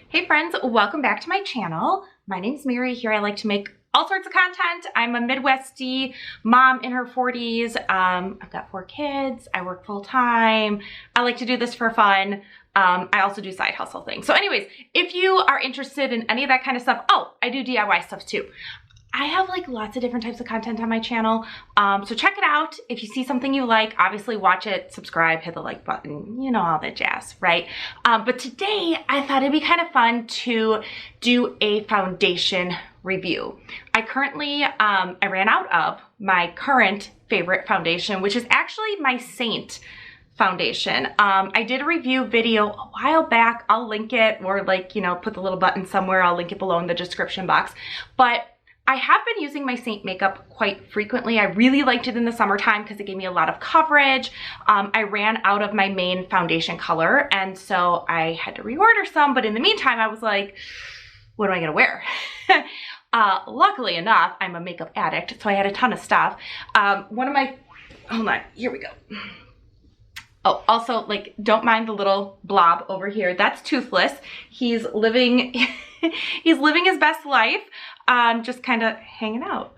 Hey friends, welcome back to my channel. My name's Mary. Here I like to make all sorts of content. I'm a Midwestie mom in her 40s. I've got 4 kids. I work full time. I like to do this for fun. I also do side hustle things. So anyways, if you are interested in any of that kind of stuff, I do DIY stuff too. I have like lots of different types of content on my channel. So check it out. If you see something you like, obviously watch it, subscribe, hit the like button, you know, all that jazz, right? But today I thought it'd be kind of fun to do a foundation review. I currently, I ran out of my current favorite foundation, which is actually my Saint foundation. I did a review video a while back. I'll link it or like, you know, put the little button somewhere. I'll link it below in the description box. But I have been using my Saint makeup quite frequently. I really liked it in the summertime because it gave me a lot of coverage. I ran out of my main foundation color, and so I had to reorder some, but in the meantime, I was like, what am I gonna wear? Luckily enough, I'm a makeup addict, so I had a ton of stuff. Hold on, here we go. Oh, also, like, don't mind the little blob over here. That's Toothless. He's living, he's living his best life. Just kind of hanging out,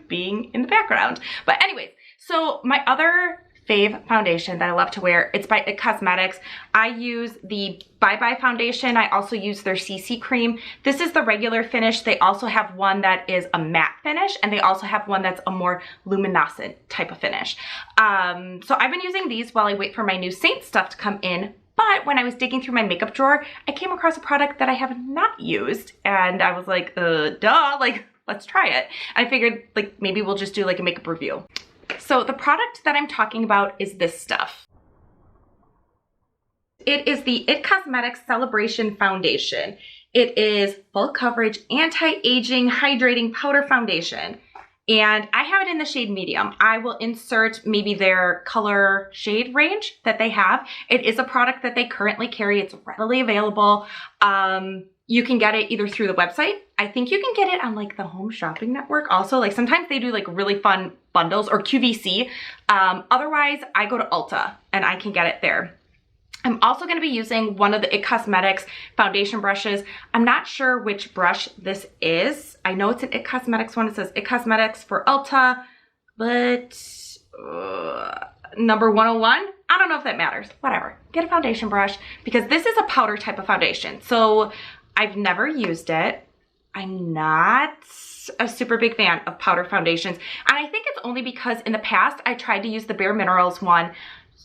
being in the background. But anyways, so my other fave foundation that I love to wear, it's by IT Cosmetics. I use the Bye Bye foundation. I also use their CC cream. This is the regular finish. They also have one that is a matte finish, and they also have one that's a more luminescent type of finish. So I've been using these while I wait for my new Saint stuff to come in. But when I was digging through my makeup drawer, I came across a product that I have not used, and I was like, duh, like, let's try it. I figured like maybe we'll just do like a makeup review. So the product that I'm talking about is this stuff. It is the IT Cosmetics Celebration Foundation. It is full coverage, anti-aging, hydrating powder foundation. And I have it in the shade medium. I will insert maybe their color shade range that they have. It is a product that they currently carry. It's readily available. You can get it either through the website. I think you can get it on like the Home Shopping Network also. Like sometimes they do like really fun bundles, or QVC. Otherwise, I go to Ulta and I can get it there. I'm also going to be using one of the IT Cosmetics foundation brushes. I'm not sure which brush this is. I know it's an IT Cosmetics one. It says IT Cosmetics for Ulta, but number 101. I don't know if that matters. Whatever. Get a foundation brush because this is a powder type of foundation. So I've never used it. I'm not a super big fan of powder foundations. And I think it's only because in the past I tried to use the Bare Minerals one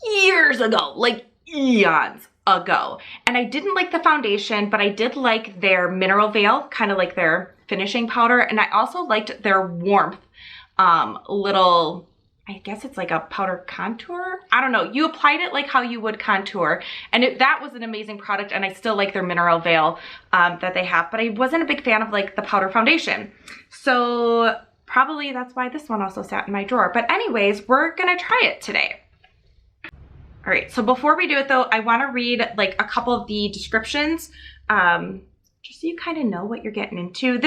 years ago, like eons ago. And I didn't like the foundation, but I did like their Mineral Veil, kind of like their finishing powder. And I also liked their Warmth little, I guess it's like a powder contour. I don't know. You applied it like how you would contour. And that was an amazing product. And I still like their Mineral Veil that they have. But I wasn't a big fan of like the powder foundation. So probably that's why this one also sat in my drawer. But anyways, we're going to try it today. All right, so before we do it though, I want to read like a couple of the descriptions, just so you kind of know what you're getting into.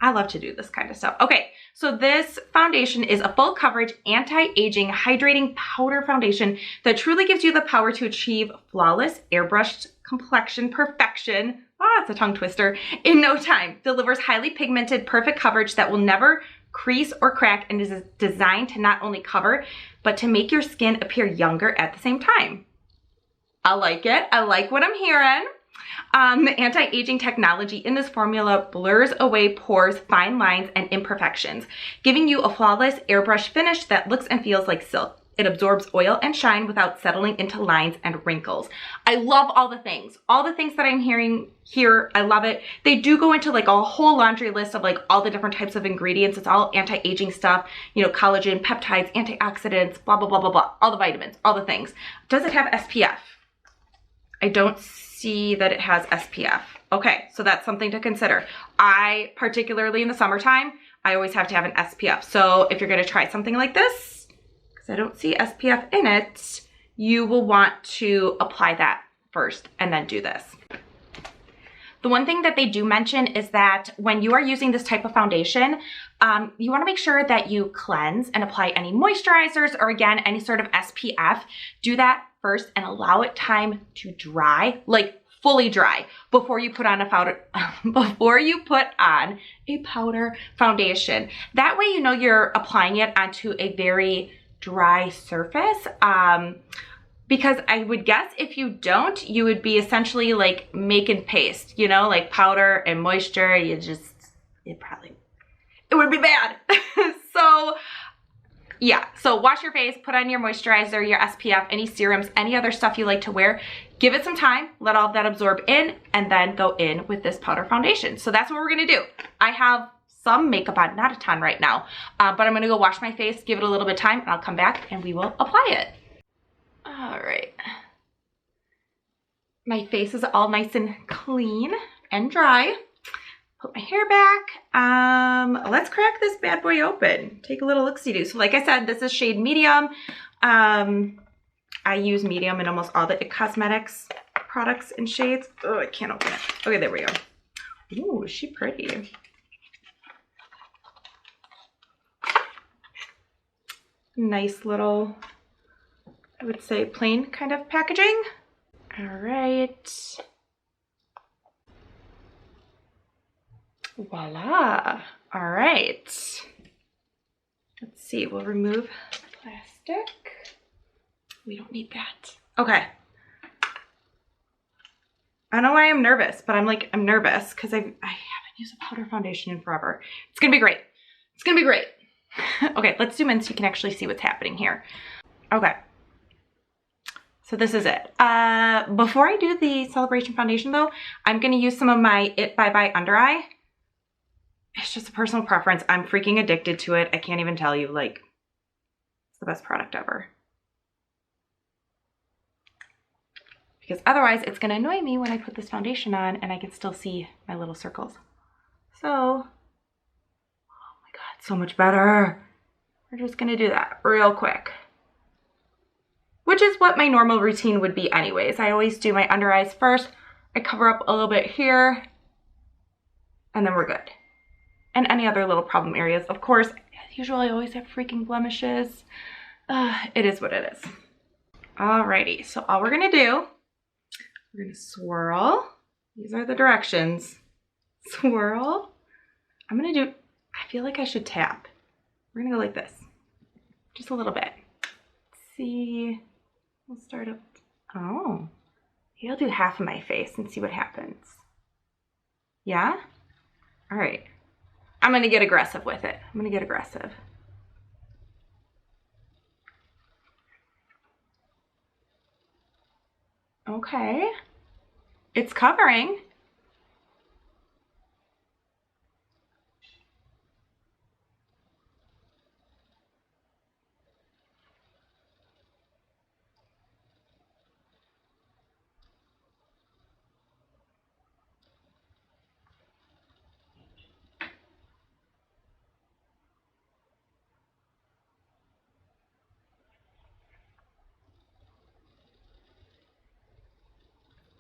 I love to do this kind of stuff. Okay, so this foundation is a full coverage, anti-aging, hydrating powder foundation that truly gives you the power to achieve flawless, airbrushed complexion perfection. It's a tongue twister. In no time. Delivers highly pigmented, perfect coverage that will never crease or crack and is designed to not only cover, but to make your skin appear younger at the same time. I like it. I like what I'm hearing. The anti-aging technology in this formula blurs away pores, fine lines, and imperfections, giving you a flawless airbrush finish that looks and feels like silk. It absorbs oil and shine without settling into lines and wrinkles. I love all the things that I'm hearing here. I love it. They do go into like a whole laundry list of like all the different types of ingredients. It's all anti-aging stuff, you know, collagen, peptides, antioxidants, blah, blah, blah, blah, blah, all the vitamins, all the things. Does it have SPF? I don't see that it has SPF. Okay, so that's something to consider. Particularly in the summertime, I always have to have an SPF. So if you're gonna try something like this, because I don't see SPF in it, you will want to apply that first and then do this. The one thing that they do mention is that when you are using this type of foundation, you want to make sure that you cleanse and apply any moisturizers or again, any sort of SPF. Do that first and allow it time to dry, like fully dry before you put on a powder, before you put on a powder foundation. That way you know you're applying it onto a very dry surface. Because I would guess if you don't, you would be essentially like making paste, you know, like powder and moisture. It would be bad. So yeah, so wash your face, put on your moisturizer, your SPF, any serums, any other stuff you like to wear. Give it some time, let all of that absorb in, and then go in with this powder foundation. So that's what we're gonna do. I have some makeup on, not a ton right now, but I'm gonna go wash my face, give it a little bit of time, and I'll come back and we will apply it. All right. My face is all nice and clean and dry. Put my hair back. Let's crack this bad boy open. Take a little look-see-do. So like I said, this is shade medium. I use medium in almost all the IT Cosmetics products and shades. Oh, I can't open it. Okay, there we go. Ooh, is she pretty? Nice little, I would say, plain kind of packaging. All right. Voila. All right. Let's see, we'll remove the plastic. We don't need that. Okay. I don't know why I'm nervous, but I'm nervous because I haven't used a powder foundation in forever. It's gonna be great. It's gonna be great. Okay, let's zoom in so you can actually see what's happening here. Okay. So this is it. Before I do the Celebration foundation though, I'm gonna use some of my It Bye Bye Under Eye. It's just a personal preference. I'm freaking addicted to it. I can't even tell you, like, it's the best product ever. Because otherwise it's gonna annoy me when I put this foundation on and I can still see my little circles. So, oh my God, so much better. We're just gonna do that real quick. Which is what my normal routine would be anyways. I always do my under eyes first. I cover up a little bit here and then we're good. And any other little problem areas. Of course, as usual, I always have freaking blemishes. It is what it is. Alrighty, so all we're gonna do, we're gonna swirl. These are the directions. Swirl. I'm gonna do, I feel like I should tap. We're gonna go like this, just a little bit. Let's see, we'll start up. Oh, maybe I'll do half of my face and see what happens. Yeah? All right. I'm gonna get aggressive with it. I'm gonna get aggressive. Okay. It's covering.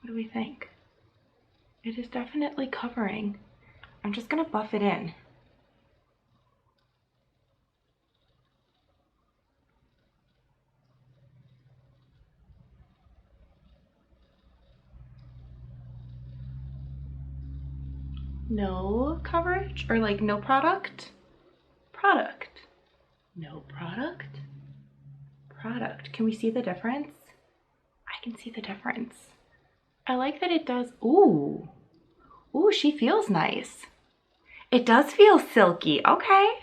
What do we think? It is definitely covering. I'm just gonna buff it in. No coverage or like no product? Product. No product? Product. Can we see the difference? I can see the difference. I like that it does, ooh. Ooh, she feels nice. It does feel silky, okay.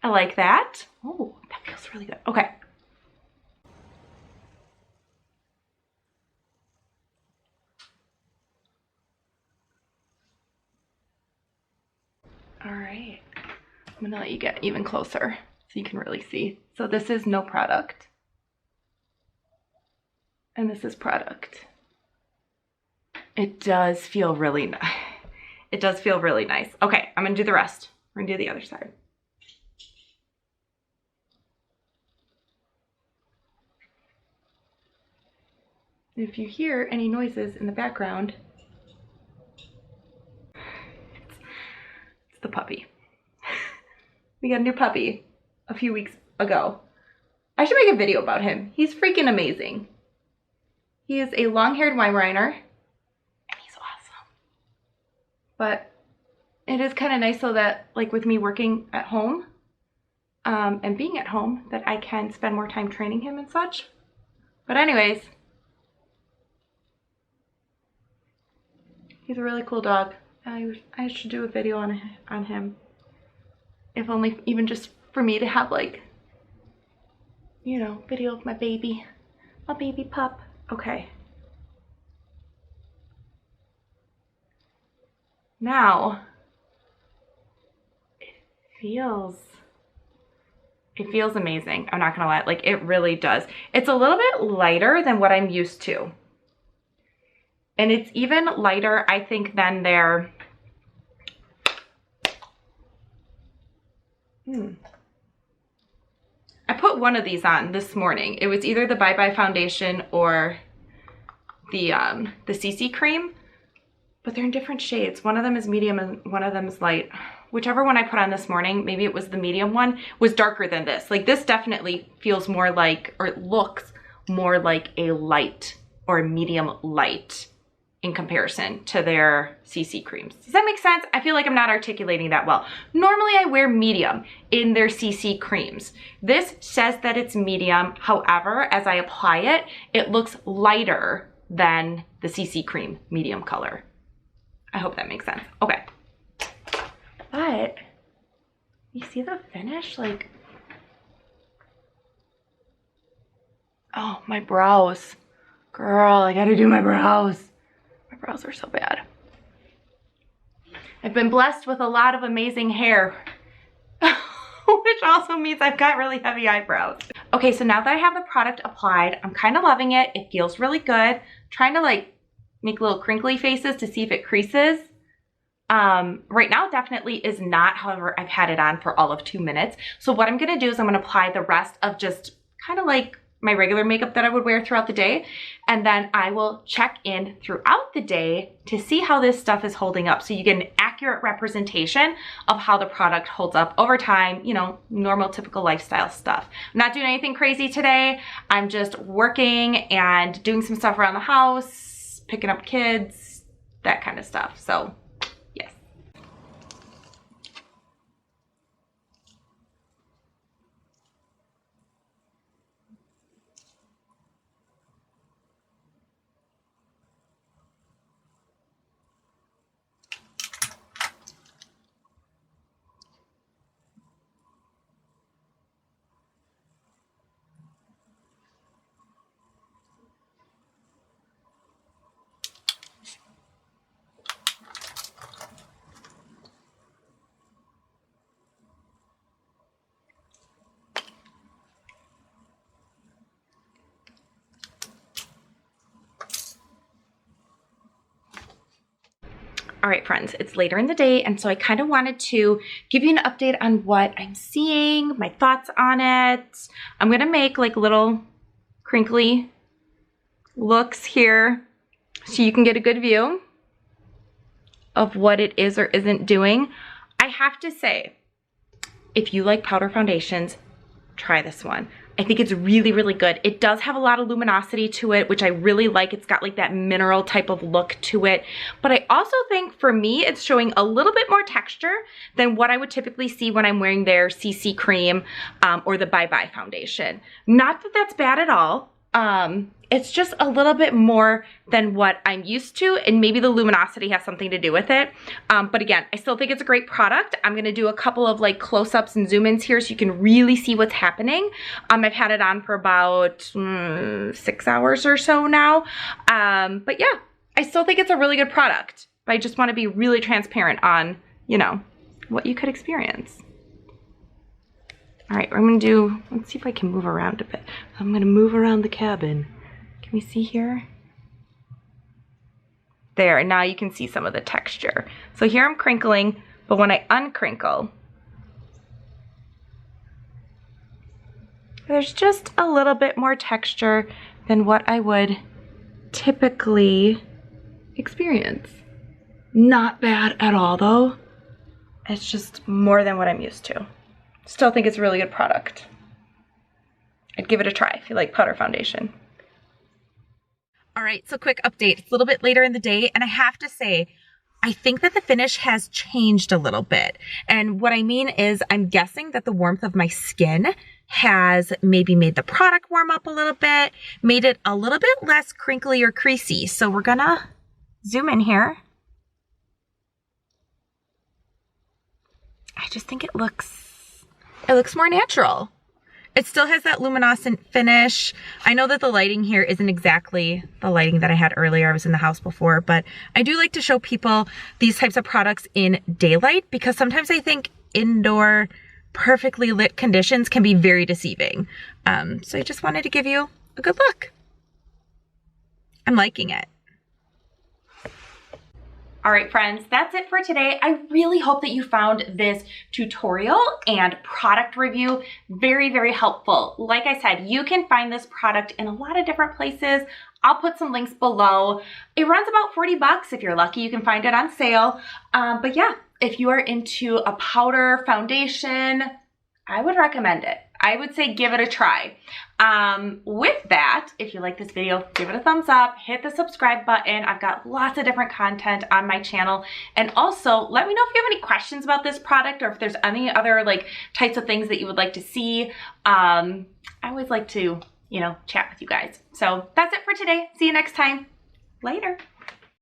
I like that. Oh, that feels really good. Okay. All right, I'm gonna let you get even closer so you can really see. So this is no product. And this is product. It does feel really nice. It does feel really nice. Okay, I'm gonna do the rest. We're gonna do the other side. If you hear any noises in the background, it's the puppy. We got a new puppy a few weeks ago. I should make a video about him. He's freaking amazing. He is a long-haired Weimaraner, and he's awesome. But it is kind of nice so that, like with me working at home and being at home, that I can spend more time training him and such. But anyways, he's a really cool dog. I should do a video on him. If only even just for me to have, like, you know, video of my baby pup. Okay. Now, it feels amazing. I'm not gonna lie, like it really does. It's a little bit lighter than what I'm used to. And it's even lighter, I think, than their, I put one of these on this morning. It was either the Bye Bye foundation or the CC cream, but they're in different shades. One of them is medium and one of them is light. Whichever one I put on this morning, maybe it was the medium one, was darker than this. Like this definitely feels more like, or it looks more like a light or a medium light in comparison to their CC creams. Does that make sense? I feel like I'm not articulating that well. Normally I wear medium in their CC creams. This says that it's medium. However, as I apply it, it looks lighter than the CC cream medium color. I hope that makes sense. Okay. But you see the finish? Like, oh, my brows. Girl, I gotta do my brows. My brows are so bad. I've been blessed with a lot of amazing hair, which also means I've got really heavy eyebrows. Okay, so now that I have the product applied, I'm kind of loving it. It feels really good. I'm trying to like make little crinkly faces to see if it creases. Right now definitely is not, however, I've had it on for all of 2 minutes. So what I'm gonna do is I'm gonna apply the rest of just kind of like my regular makeup that I would wear throughout the day. And then I will check in throughout the day to see how this stuff is holding up. So you get an accurate representation of how the product holds up over time, you know, normal, typical lifestyle stuff. I'm not doing anything crazy today. I'm just working and doing some stuff around the house, picking up kids, that kind of stuff. So yes. All right, friends, it's later in the day, and so I kind of wanted to give you an update on what I'm seeing, my thoughts on it. I'm gonna make like little crinkly looks here so you can get a good view of what it is or isn't doing. I have to say, if you like powder foundations, try this one. I think it's really, really good. It does have a lot of luminosity to it, which I really like. It's got like that mineral type of look to it. But I also think for me, it's showing a little bit more texture than what I would typically see when I'm wearing their CC cream or the Bye Bye foundation. Not that that's bad at all. It's just a little bit more than what I'm used to, and maybe the luminosity has something to do with it. But again, I still think it's a great product. I'm gonna do a couple of like close-ups and zoom-ins here so you can really see what's happening. I've had it on for about 6 hours or so now. But yeah, I still think it's a really good product. But I just wanna be really transparent on, you know, what you could experience. All right, I'm gonna do, let's see if I can move around a bit. I'm gonna move around the cabin. Can we see here? There, and now you can see some of the texture. So here I'm crinkling, but when I uncrinkle, there's just a little bit more texture than what I would typically experience. Not bad at all though. It's just more than what I'm used to. Still think it's a really good product. I'd give it a try if you like powder foundation. All right, so quick update. It's a little bit later in the day, and I have to say, I think that the finish has changed a little bit. And what I mean is I'm guessing that the warmth of my skin has maybe made the product warm up a little bit, made it a little bit less crinkly or creasy. So we're gonna zoom in here. I just think it looks more natural. It still has that luminescent finish. I know that the lighting here isn't exactly the lighting that I had earlier. I was in the house before, but I do like to show people these types of products in daylight because sometimes I think indoor perfectly lit conditions can be very deceiving. So I just wanted to give you a good look. I'm liking it. All right, friends, that's it for today. I really hope that you found this tutorial and product review very, very helpful. Like I said, you can find this product in a lot of different places. I'll put some links below. It runs about 40 bucks. If you're lucky, you can find it on sale. But yeah, if you are into a powder foundation, I would recommend it. I would say give it a try. With that, if you like this video, give it a thumbs up, hit the subscribe button. I've got lots of different content on my channel. And also let me know if you have any questions about this product or if there's any other like types of things that you would like to see. I always like to, chat with you guys. So that's it for today. See you next time. Later.